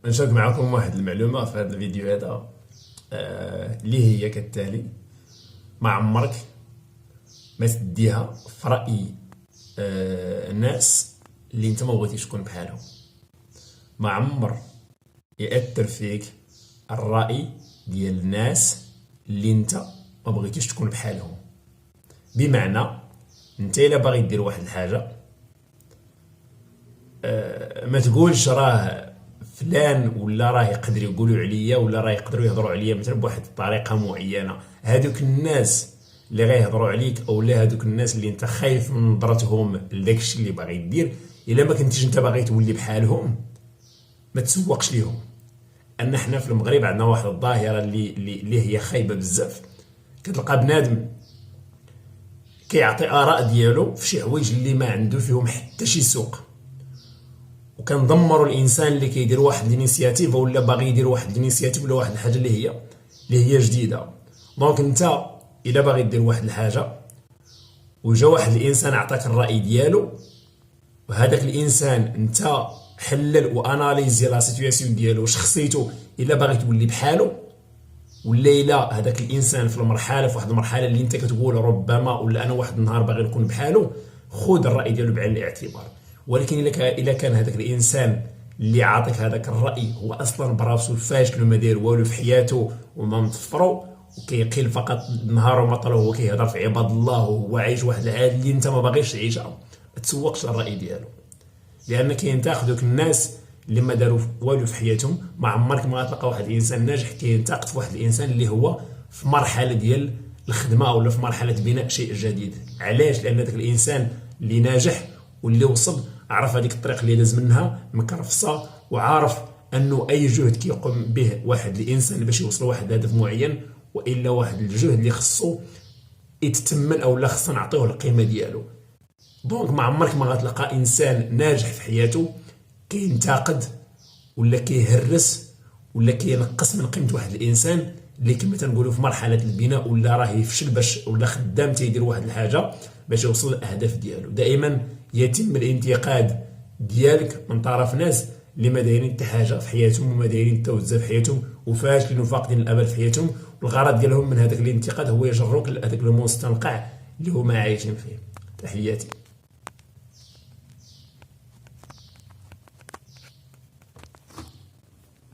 نشارك معكم واحد المعلومة في هذا الفيديو هذا، اللي هي كالتالي: ما عمرك ما تديها في رأي الناس اللي انت ما بغيتيش تكون بحالهم. ما عمر يأثر فيك الرأي ديال الناس اللي انت ما بغيتيش تكون بحالهم. بمعنى انت الا باغي دير واحد الحاجة، ما تقولش راه فلان ولا راه يقدر يقولوا عليا ولا راه يقدروا يهضروا عليا مثلا بواحد الطريقه معينه. هذوك الناس اللي غيهضروا عليك او لا هذوك الناس اللي انت خايف من نظرتهم لداك الشيء اللي باغي دير، الا ما كنتيش انت باغي تولي بحالهم ما تسوقش ليهم. ان حنا في المغرب عندنا واحد الظاهره اللي هي خايبه بزاف. كتلقى بنادم كيعطي اراء ديالو في شي حوايج اللي ما عنده فيهم حتى شي سوق، وكنضمروا الانسان اللي كيدير واحد الانيسياتيف ولا باغي يدير واحد الانيسياتيف ولا واحد الحاجه اللي هي جديده. دونك انت الا باغي دير واحد الحاجه وجا واحد الانسان عطاك الراي ديالو، وهذاك الانسان انت حلل واناليزي لا سيتوياسيون ديالو وشخصيته الا باغي تولي بحالو، ولا الا هذاك الانسان في واحد المرحله اللي انت كتقول ربما ولا انا واحد النهار باغي نكون بحالو، خذ الراي ديالو بعين الاعتبار. ولكن الا كان هذاك الانسان اللي عاطيك هذاك الراي هو اصلا براسو فاشل وما داير والو في حياته وما مطفرو وكيقيل فقط نهار ومطره هو كيهضر في عباد الله وهو عايش واحد الحياه اللي انت ما باغيش تعيشها، ما تسوقش الراي ديالو. لان كاين دوك الناس اللي ما داروا والو في حياتهم. ما عمرك ما غتلقى واحد الانسان ناجح كينتقد في واحد الانسان اللي هو في مرحله ديال الخدمه ولا في مرحله بناء شيء جديد. علاش؟ لان داك الانسان اللي ناجح واللي وصل عرف هذيك الطريق اللي داز منها مكرفصه، وعارف انه اي جهد كيقوم به واحد الانسان باش يوصل لواحد الهدف معين، والا واحد الجهد اللي خصو يتتمن او لا خصنا نعطيوه القيمه ديالو. دونك ما عمرك ما غتلقى انسان ناجح في حياته كينتقد ولا كيهرس ولا كينقص من قيمه واحد الانسان اللي كما تنقولوا في مرحله البناء ولا راه يفشل باش ولا خدام تيدير واحد الحاجه باش يوصل للاهداف ديالو. دائما يتم الانتقاد ديالك من طرف ناس اللي ما دايرين حتى حاجه في حياتهم وما دايرين حتى وزه في حياتهم وفاشلين وفاقدين الامل في حياتهم، والغرض ديالهم من هذاك الانتقاد هو يجروك لهذاك المستنقع اللي هما عايشين فيه. تحياتي.